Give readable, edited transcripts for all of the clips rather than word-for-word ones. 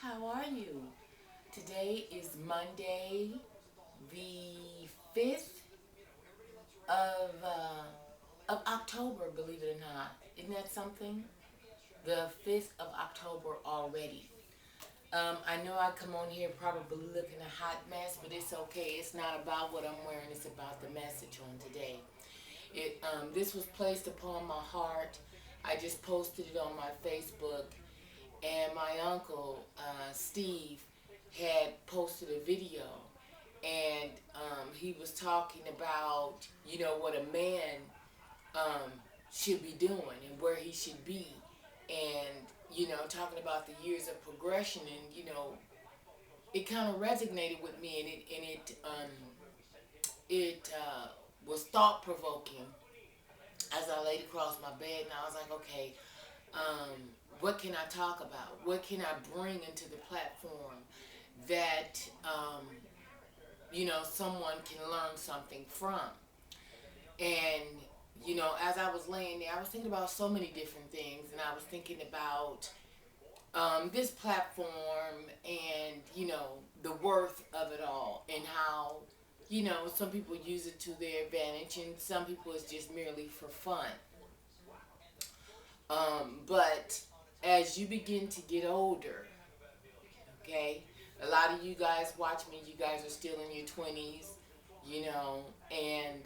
How are you? Today is Monday, the 5th of, October, believe it or not. Isn't that something? The 5th of October already. I know I come on here probably looking a hot mess, but it's okay. It's not about what I'm wearing, it's about the message on today. This was placed upon my heart. I just posted it on my Facebook, and my uncle Steve had posted a video, and he was talking about what a man um, should be doing and where he should be, and talking about the years of progression, and it kind of resonated with me, and it was thought provoking as I laid across my bed, and I was like, okay, um, what can I talk about? What can I bring into the platform that someone can learn something from? And as I was laying there, I was thinking about so many different things, and I was thinking about this platform, and the worth of it all, and how some people use it to their advantage, and some people it's just merely for fun. But as you begin to get older, okay, a lot of you guys watch me. You guys are still in your 20s, and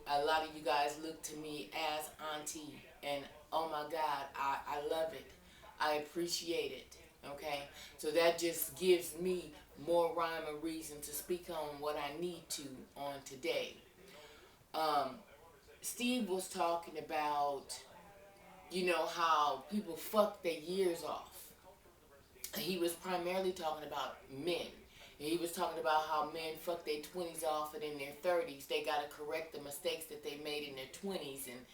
a lot of you guys look to me as Auntie, and oh my God, I love it. I appreciate it. Okay, so that just gives me more rhyme or reason to speak on what I need to on today. Um, Steve was talking about how people fuck their years off. He was primarily talking about men. And he was talking about how men fuck their 20s off, and in their 30s they got to correct the mistakes that they made in their 20s, and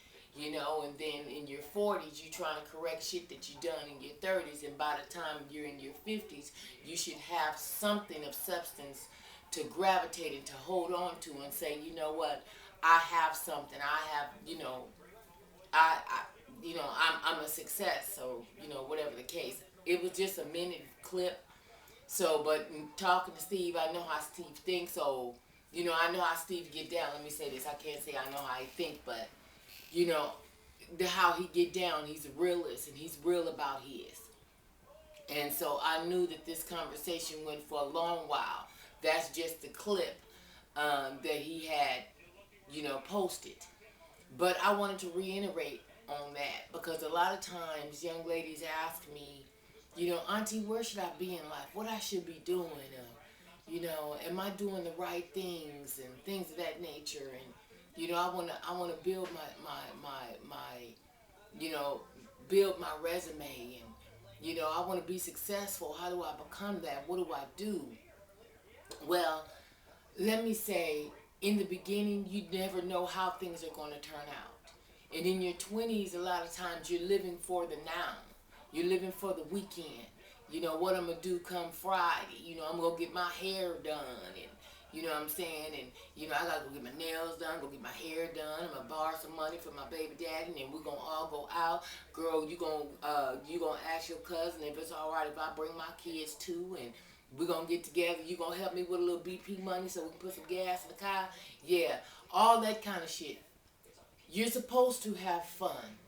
then in your 40s you trying to correct shit that you done in your 30s, and by the time you're in your 50s you should have something of substance to gravitate and to hold on to and say, you know what, I have something. I have, I I'm a success. So whatever the case, it was just a minute clip. So, but in talking to Steve, I know how Steve thinks. So, I know how Steve get down. Let me say this: I can't say I know how he think, but you know, how he get down. He's a realist, and he's real about his. And so I knew that this conversation went for a long while. That's just the clip that he had, posted. But I wanted to reiterate on that, because a lot of times young ladies ask me, Auntie, where should I be in life? What I should be doing? Am I doing the right things and things of that nature? And I wanna build you know build my resume, and I want to be successful. How do I become that? What do I do? Well, let me say, in the beginning, you never know how things are going to turn out. And in your 20s, a lot of times you're living for the now. You're living for the weekend. What I'm going to do come Friday. I'm going to get my hair done. And, what I'm saying? And, I got to go get my nails done, go get my hair done. I'm going to borrow some money from my baby daddy, and then we're going to all go out. Girl, you gonna ask your cousin if it's all right if I bring my kids too, and we're gonna get together. You gonna help me with a little BP money so we can put some gas in the car. Yeah, all that kind of shit. You're supposed to have fun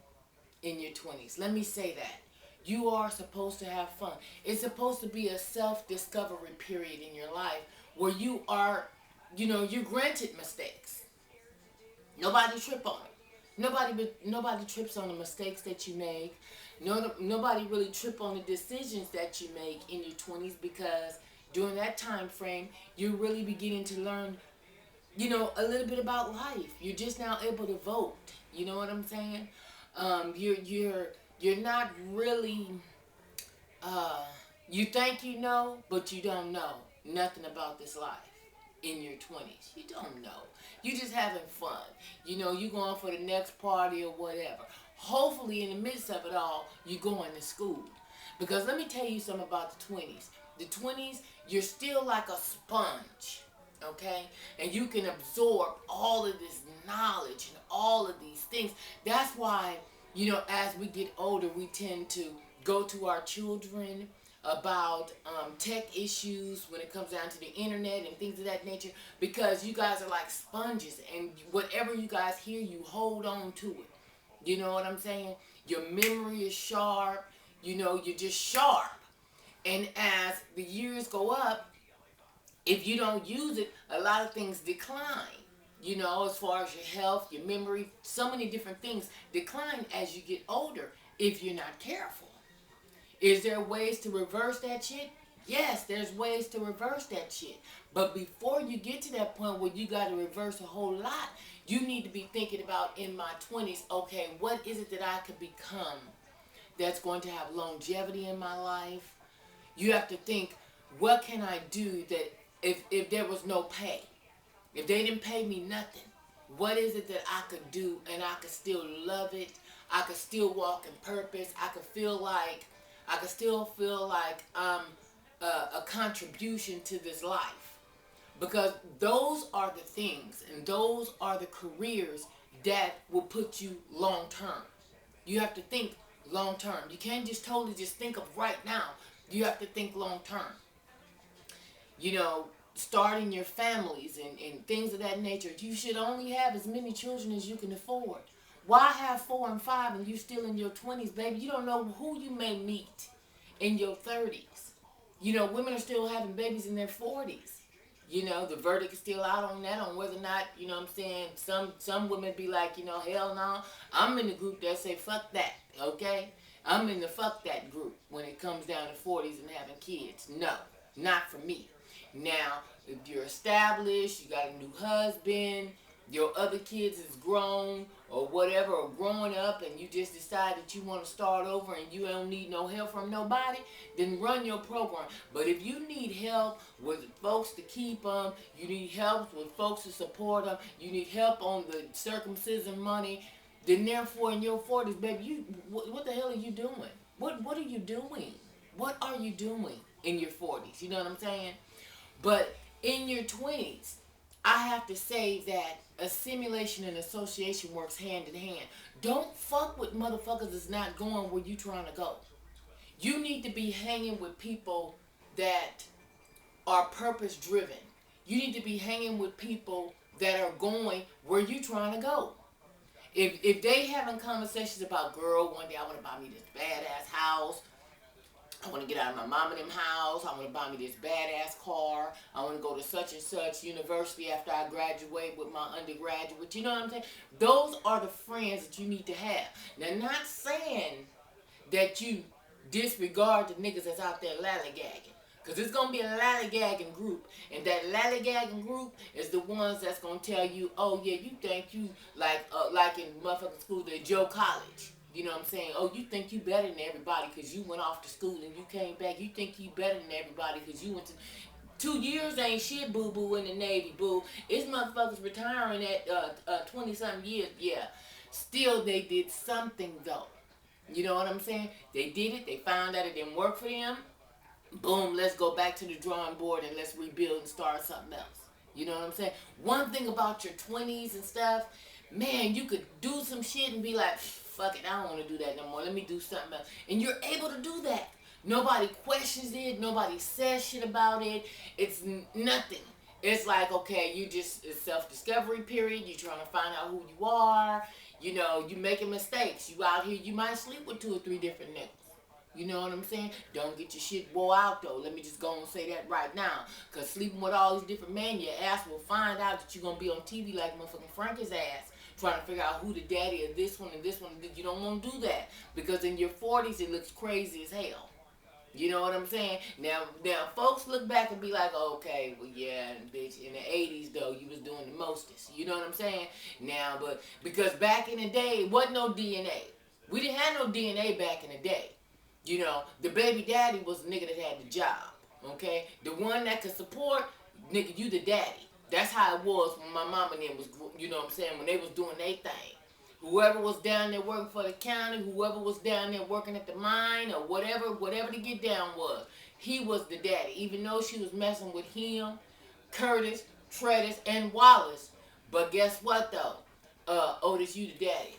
in your 20s. Let me say that. You are supposed to have fun. It's supposed to be a self-discovery period in your life where you are, you're granted mistakes. Nobody trip on it. Nobody trips on the mistakes that you make. No, nobody really trip on the decisions that you make in your 20s, because during that time frame you're really beginning to learn, a little bit about life. You're just now able to vote. You know what I'm saying? You're not really. You think you know, but you don't know nothing about this life in your 20s. You don't know. You just having fun. You going for the next party or whatever. Hopefully, in the midst of it all, you going to school. Because let me tell you something about the 20s. The 20s, you're still like a sponge, okay? And you can absorb all of this knowledge and all of these things. That's why, as we get older, we tend to go to our children about tech issues when it comes down to the internet and things of that nature, because you guys are like sponges, and whatever you guys hear, you hold on to it. You know what I'm saying? Your memory is sharp. You know, you're just sharp. And as the years go up, if you don't use it, a lot of things decline. You know, as far as your health, your memory, so many different things decline as you get older if you're not careful. Is there ways to reverse that shit? Yes, there's ways to reverse that shit. But before you get to that point where you got to reverse a whole lot, you need to be thinking about, in my 20s, okay, what is it that I could become that's going to have longevity in my life? You have to think, what can I do that if there was no pay? If they didn't pay me nothing, what is it that I could do and I could still love it? I could still walk in purpose. I could still feel like I'm a contribution to this life. Because those are the things and those are the careers that will put you long term. You have to think long term. You can't just totally just think of right now. You have to think long term. You know, starting your families and things of that nature. You should only have as many children as you can afford. Why have 4 and 5 and you still in your 20s, baby? You don't know who you may meet in your 30s. You know, women are still having babies in their 40s. You know, the verdict is still out on that, on whether or not, you know what I'm saying, some women be like, you know, hell no. I'm in the group that say fuck that, okay? I'm in the fuck that group when it comes down to 40s and having kids. No, not for me. Now, if you're established, you got a new husband, your other kids is grown or whatever, or growing up, and you just decide that you want to start over and you don't need no help from nobody, then run your program. But if you need help with folks to keep them, you need help with folks to support them, you need help on the circumcision money, then therefore in your 40s, baby, what the hell are you doing? What are you doing? What are you doing in your 40s? You know what I'm saying? But in your 20s, I have to say that assimilation and association works hand in hand. Don't fuck with motherfuckers that's not going where you trying to go. You need to be hanging with people that are purpose driven. You need to be hanging with people that are going where you trying to go. If they having conversations about, girl, one day I want to buy me this badass house, I want to get out of my mom and them house. I want to buy me this badass car. I want to go to such and such university after I graduate with my undergraduate. You know what I'm saying? Those are the friends that you need to have. Now, not saying that you disregard the niggas that's out there lollygagging. Because it's going to be a lollygagging group. And that lollygagging group is the ones that's going to tell you, oh, yeah, you think you, like in motherfucking school, the Joe College. You know what I'm saying? Oh, you think you better than everybody because you went off to school and you came back. You think you better than everybody because you went to... 2 years ain't shit, boo-boo, in the Navy, boo. It's motherfuckers retiring at 20-something years. Yeah. Still, they did something, though. You know what I'm saying? They did it. They found out it didn't work for them. Boom, let's go back to the drawing board and let's rebuild and start something else. You know what I'm saying? One thing about your 20s and stuff, man, you could do some shit and be like, fuck it, I don't want to do that no more. Let me do something else. And you're able to do that. Nobody questions it. Nobody says shit about it. It's nothing. It's like, okay, you just, it's self-discovery period. You're trying to find out who you are. You know, you making mistakes. You out here, you might sleep with 2 or 3 different niggas. You know what I'm saying? Don't get your shit wore out, though. Let me just go and say that right now. Because sleeping with all these different men, your ass will find out that you're going to be on TV like motherfucking Frankie's ass. Trying to figure out who the daddy of this one and this one. You don't want to do that. Because in your 40s, it looks crazy as hell. You know what I'm saying? Now, folks look back and be like, okay, well, yeah, bitch, in the 80s, though, you was doing the mostest. You know what I'm saying? Now, but because back in the day, it wasn't no DNA. We didn't have no DNA back in the day. You know, the baby daddy was the nigga that had the job, okay? The one that could support, nigga, you the daddy. That's how it was when my mama and them was, you know what I'm saying, when they was doing their thing. Whoever was down there working for the county, whoever was down there working at the mine or whatever the get down was, he was the daddy. Even though she was messing with him, Curtis, Tredis, and Wallace. But guess what, though? Otis, you the daddy.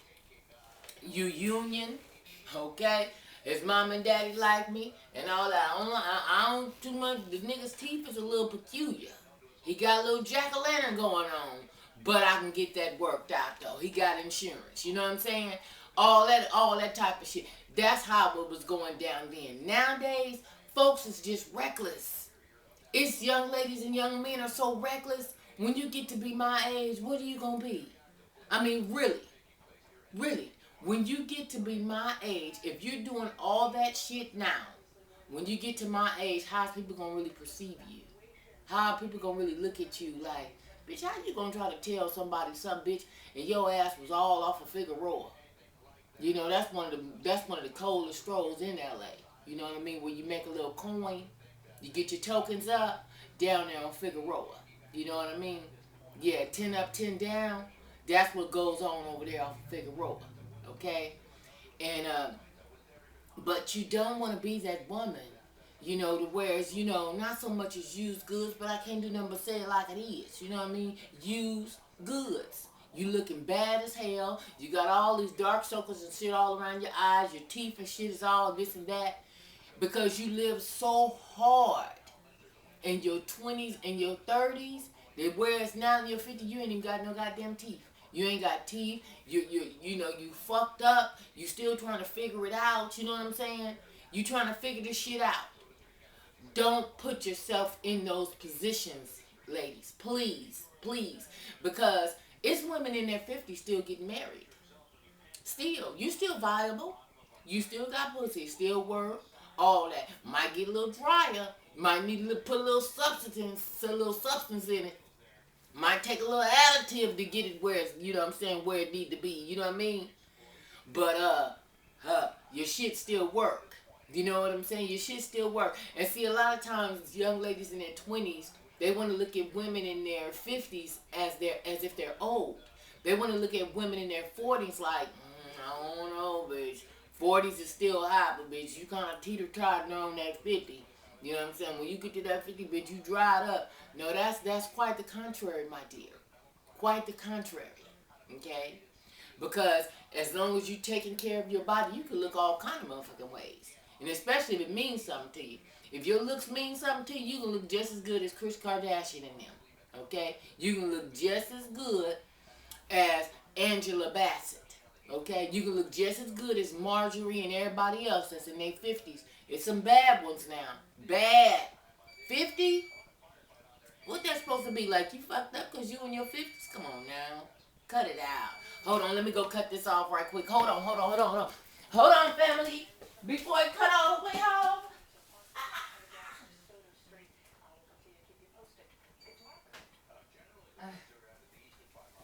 You union, okay? His mom and daddy like me and all that. I don't too much. The nigga's teeth is a little peculiar. He got a little jack-o'-lantern going on. But I can get that worked out though. He got insurance. You know what I'm saying? All that type of shit. That's how it was going down then. Nowadays, folks is just reckless. It's young ladies and young men are so reckless. When you get to be my age, what are you gonna be? I mean, really, really. When you get to be my age, if you're doing all that shit now, when you get to my age, how's people gonna really perceive you? How are people gonna really look at you like, bitch, how you gonna try to tell somebody something, bitch, and your ass was all off of Figueroa? You know, that's one of the coldest strolls in LA. You know what I mean? Where you make a little coin, you get your tokens up down there on Figueroa. You know what I mean? Yeah, 10 up, 10 down. That's what goes on over there off of Figueroa. Okay? And but you don't want to be that woman, you know, to whereas, you know, not so much as used goods, but I can't do nothing but say it like it is. You know what I mean? Used goods. You looking bad as hell. You got all these dark circles and shit all around your eyes. Your teeth and shit is all this and that. Because you live so hard in your 20s and your 30s. That whereas now in your 50s, you ain't even got no goddamn teeth. You ain't got teeth. You know, you fucked up. You still trying to figure it out. You know what I'm saying? You trying to figure this shit out. Don't put yourself in those positions, ladies. Please, please. Because it's women in their 50s still getting married. Still. You still viable. You still got pussy. Still work. All that. Might get a little drier. Might need to put a little substance in it. Might take a little additive to get it where it's, you know what I'm saying, where it need to be. You know what I mean? But your shit still work. You know what I'm saying? Your shit still work. And see, a lot of times young ladies in their 20s, they want to look at women in their 50s as if they're old. They want to look at women in their 40s like, I don't know, bitch. 40s is still high, but bitch, you kind of teeter-totting on that 50. You know what I'm saying? When you get to that 50, bitch, you dried up. No, that's quite the contrary, my dear. Quite the contrary. Okay? Because as long as you taking care of your body, you can look all kind of motherfucking ways. And especially if it means something to you. If your looks mean something to you, you can look just as good as Kris Kardashian and them. Okay? You can look just as good as Angela Bassett. Okay? You can look just as good as Marjorie and everybody else that's in their 50s. It's some bad ones now. Bad. 50? What that supposed to be? Like you fucked up because you in your 50s? Come on now. Cut it out. Hold on, let me go cut this off right quick. Hold on. Hold on, family. Before it cut all the way off.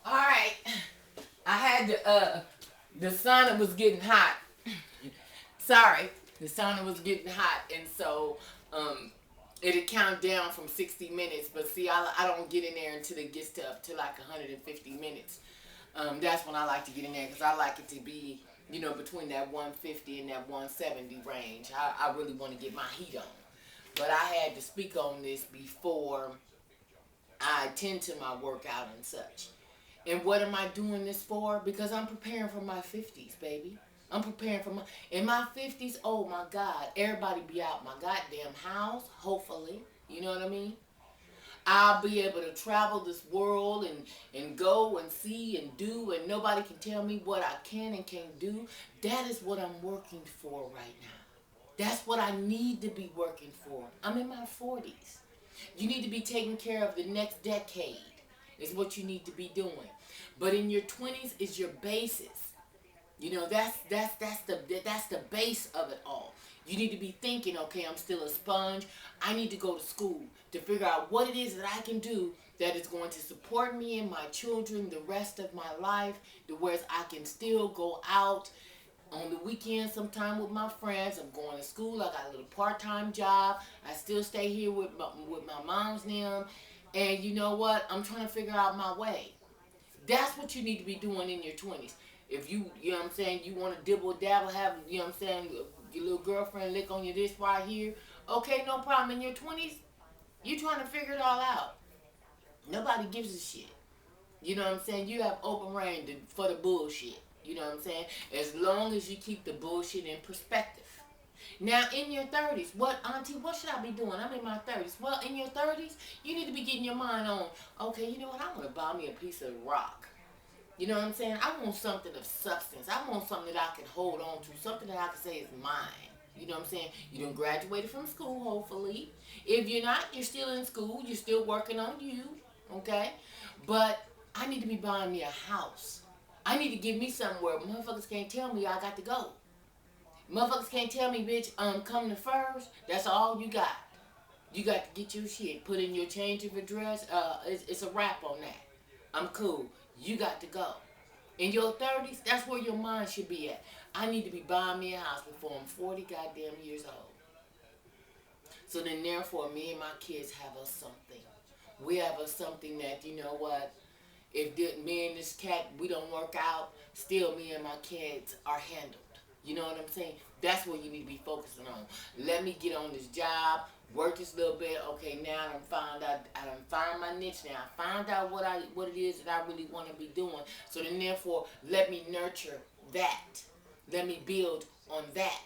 Alright. I had the sauna was getting hot. Sorry. The sauna was getting hot, and so it'll count down from 60 minutes. But see, I don't get in there until it gets to up to like 150 minutes. That's when I like to get in there because I like it to be, you know, between that 150 and that 170 range. I really want to get my heat on. But I had to speak on this before I attend to my workout and such. And what am I doing this for? Because I'm preparing for my 50s, baby. I'm preparing for in my 50s, oh my God, everybody be out my goddamn house, hopefully. You know what I mean? I'll be able to travel this world and go and see and do, and nobody can tell me what I can and can't do. That is what I'm working for right now. That's what I need to be working for. I'm in my 40s. You need to be taking care of the next decade is what you need to be doing. But in your 20s is your basis. You know, that's the base of it all. You need to be thinking, okay, I'm still a sponge. I need to go to school to figure out what it is that I can do that is going to support me and my children the rest of my life, to where I can still go out on the weekends sometime with my friends. I'm going to school. I got a little part-time job. I still stay here with my mom's and them. And you know what? I'm trying to figure out my way. That's what you need to be doing in your 20s. If you know what I'm saying, you want to dibble dabble, have, you know what I'm saying, your little girlfriend lick on your this right here, okay, no problem. In your 20s, you trying to figure it all out. Nobody gives a shit. You know what I'm saying? You have open reign for the bullshit. You know what I'm saying? As long as you keep the bullshit in perspective. Now, in your 30s, what, Auntie, what should I be doing? I'm in my 30s. Well, in your 30s, you need to be getting your mind on, okay, you know what? I want to buy me a piece of rock. You know what I'm saying? I want something of substance. I want something that I can hold on to, something that I can say is mine. You know what I'm saying? You done graduated from school, hopefully. If you're not, you're still in school. You're still working on you, okay? But I need to be buying me a house. I need to give me something where motherfuckers can't tell me I got to go. Motherfuckers can't tell me, bitch, come to first. That's all you got. You got to get your shit. Put in your change of address. It's a wrap on that. I'm cool. You got to go. In your 30s, that's where your mind should be at. I need to be buying me a house before I'm 40 goddamn years old. So then, therefore, me and my kids have us something. We have us something that, you know what, if me and this cat, we don't work out, still me and my kids are handled. You know what I'm saying? That's what you need to be focusing on. Let me get on this job, work this little bit. Okay, now I done found out. I done found my niche now. I found out what it is that I really want to be doing. So then, therefore, let me nurture that. Let me build on that.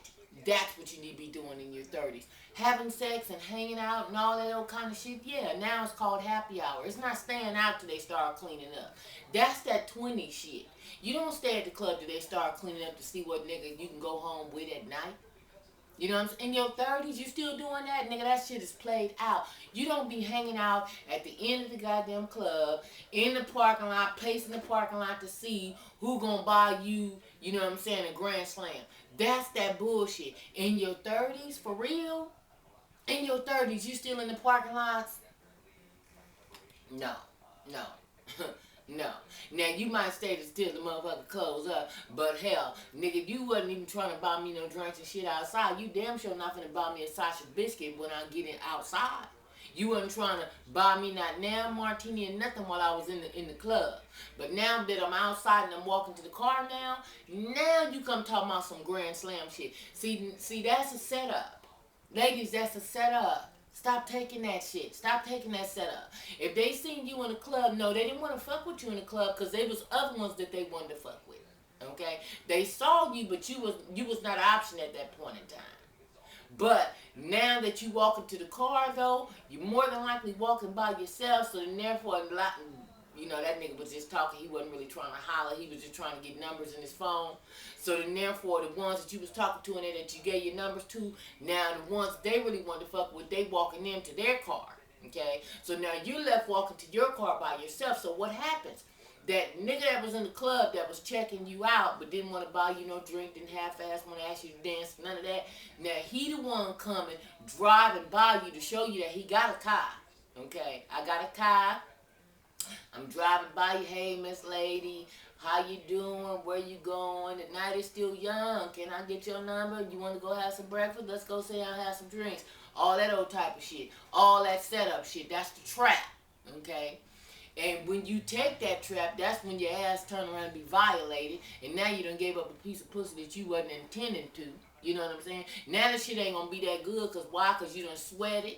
That's what you need to be doing in your 30s. Having sex and hanging out and all that old kind of shit, yeah, now it's called happy hour. It's not staying out till they start cleaning up. That's that 20 shit. You don't stay at the club till they start cleaning up to see what nigga you can go home with at night. You know what I'm saying? In your 30s, you still doing that? Nigga, that shit is played out. You don't be hanging out at the end of the goddamn club, in the parking lot, pacing the parking lot to see who gonna buy you, you know what I'm saying, a grand slam. That's that bullshit. In your 30s, for real? In your 30s, you still in the parking lots? No. No. No. Now, you might stay to steal the motherfucker clothes up, but hell, nigga, you wasn't even trying to buy me no drinks and shit outside. You damn sure not finna buy me a sausage biscuit when I get it outside. You wasn't trying to buy me not now martini and nothing while I was in the club. But now that I'm outside and I'm walking to the car now you come talking about some grand slam shit. See, that's a setup. Ladies, that's a setup. Stop taking that shit. Stop taking that setup. If they seen you in the club, no, they didn't want to fuck with you in the club because there was other ones that they wanted to fuck with. Okay? They saw you, but you was not an option at that point in time. But now that you walk into the car, though, you're more than likely walking by yourself. So then, therefore, you know, that nigga was just talking. He wasn't really trying to holler. He was just trying to get numbers in his phone. So then, therefore, the ones that you was talking to and that you gave your numbers to, now the ones they really wanted to fuck with, they walking into their car. Okay? So now you're left walking to your car by yourself. So what happens? That nigga that was in the club that was checking you out but didn't want to buy you no drink, didn't half-ass want to ask you to dance, none of that. Now he the one coming, driving by you to show you that he got a car. Okay? I got a car. I'm driving by you. Hey, Miss Lady, how you doing? Where you going? The night is still young. Can I get your number? You want to go have some breakfast? Let's go sit down and have some drinks. All that old type of shit. All that setup shit. That's the trap. Okay? And when you take that trap, that's when your ass turn around and be violated. And now you done gave up a piece of pussy that you wasn't intending to. You know what I'm saying? Now the shit ain't gonna be that good. Cause why? Cause you done sweated.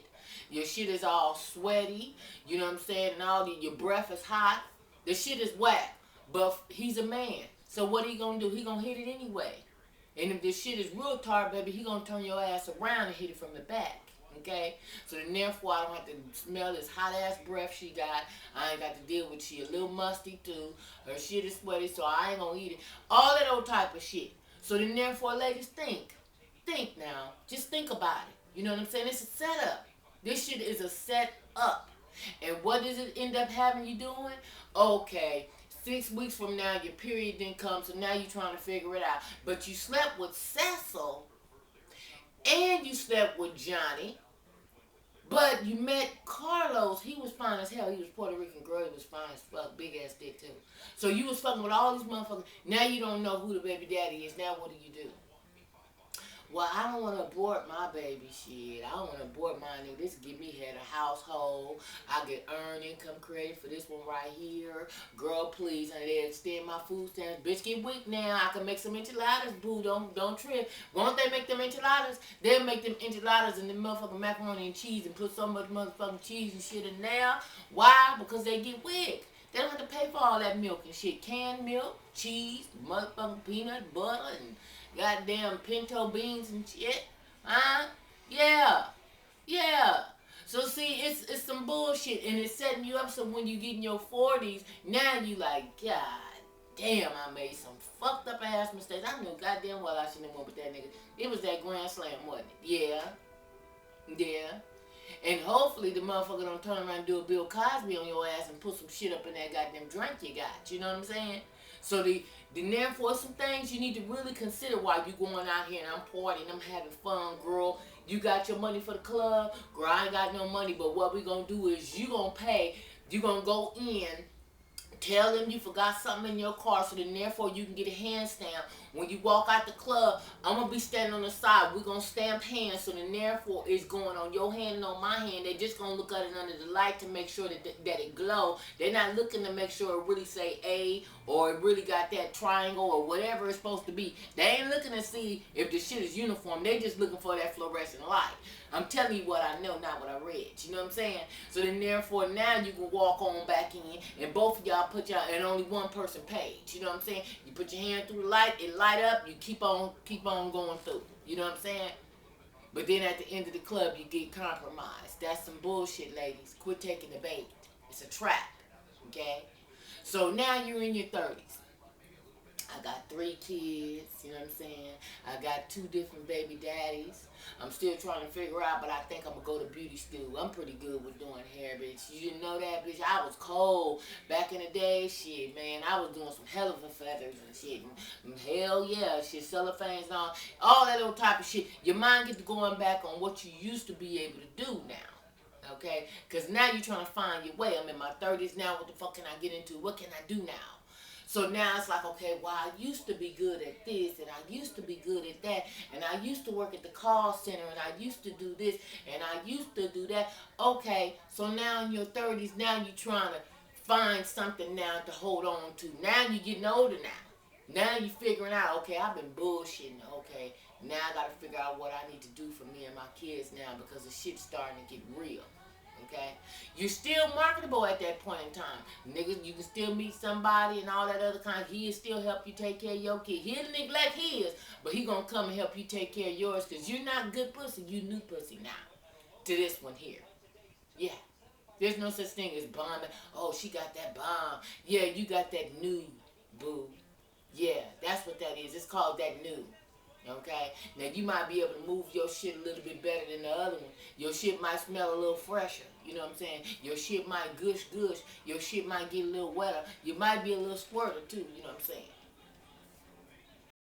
Your shit is all sweaty. You know what I'm saying? And your breath is hot. The shit is whack. But he's a man. So what he gonna do? He gonna hit it anyway. And if this shit is real tart, baby, he gonna turn your ass around and hit it from the back. Okay? So then therefore I don't have to smell this hot ass breath she got. I ain't got to deal with she a little musty too. Her shit is sweaty, so I ain't gonna eat it. All that old type of shit. So then therefore, ladies, think. Think now. Just think about it. You know what I'm saying? It's a setup. This shit is a setup. And what does it end up having you doing? Okay, 6 weeks from now, your period didn't come, so now you're trying to figure it out. But you slept with Cecil, and you slept with Johnny, but you met Carlos. He was fine as hell. He was Puerto Rican girl. He was fine as fuck. Big ass dick, too. So you was fucking with all these motherfuckers. Now you don't know who the baby daddy is. Now what do? Well, I don't want to abort my baby shit. I don't want to abort mine. This give me head a household. I get earned income credit for this one right here. Girl, please. And they extend my food stamps. Bitch, get weak now. I can make some enchiladas, boo. Don't trip. Won't they make them enchiladas? They'll make them enchiladas and the motherfucking macaroni and cheese and put so much motherfucking cheese and shit in there. Why? Because they get weak. They don't have to pay for all that milk and shit. Canned milk, cheese, motherfucking peanut butter, and goddamn pinto beans and shit. Huh? Yeah. Yeah. So see, it's some bullshit, and it's setting you up so when you get in your 40s, now you like, God damn, I made some fucked up ass mistakes. I knew goddamn well I shouldn't have went with that nigga. It was that grand slam, wasn't it? Yeah. Yeah. And hopefully the motherfucker don't turn around and do a Bill Cosby on your ass and put some shit up in that goddamn drink you got. You know what I'm saying? So therefore some things you need to really consider while you going out here and I'm partying, I'm having fun, girl. You got your money for the club, girl. I ain't got no money, but what we gonna do is you gonna pay. You gonna go in. Tell them you forgot something in your car so then therefore you can get a hand stamp. When you walk out the club, I'm going to be standing on the side. We're going to stamp hands so then therefore it's going on your hand and on my hand. They're just going to look at it under the light to make sure that it glow. They're not looking to make sure it really say A or it really got that triangle or whatever it's supposed to be. They ain't looking to see if the shit is uniform. They just looking for that fluorescent light. I'm telling you what I know, not what I read. You know what I'm saying? So then therefore now you can walk on back in and both of y'all put y'all and only one person paid. You know what I'm saying? You put your hand through the light, it light up, you keep on going through. You know what I'm saying? But then at the end of the club you get compromised. That's some bullshit, ladies. Quit taking the bait. It's a trap. Okay? So now you're in your 30s. I got 3 kids, you know what I'm saying? I got 2 different baby daddies. I'm still trying to figure out, but I think I'm going to go to beauty school. I'm pretty good with doing hair, bitch. You didn't know that, bitch? I was cold back in the day. Shit, man. I was doing some hell of a feathers and shit. And hell yeah, shit, cellophanes and all that old type of shit. Your mind gets to going back on what you used to be able to do now. Okay? Because now you're trying to find your way. I'm in my 30s now. What the fuck can I get into? What can I do now? So now it's like, okay, well, I used to be good at this, and I used to be good at that, and I used to work at the call center, and I used to do this, and I used to do that. Okay, so now in your 30s, now you're trying to find something now to hold on to. Now you're getting older now. Now you're figuring out, okay, I've been bullshitting. Okay, now I got to figure out what I need to do for me and my kids now because the shit's starting to get real. Okay, you're still marketable at that point in time. Niggas, you can still meet somebody and all that other kind. He'll still help you take care of your kid. He'll neglect his, but he gonna come and help you take care of yours because you're not good pussy. You new pussy now. To this one here. Yeah. There's no such thing as bomb. Oh, she got that bomb. Yeah, you got that new boo. Yeah, that's what that is. It's called that new. Okay? Now you might be able to move your shit a little bit better than the other one. Your shit might smell a little fresher. You know what I'm saying? Your shit might gush. Your shit might get a little wetter. You might be a little squirter too. You know what I'm saying?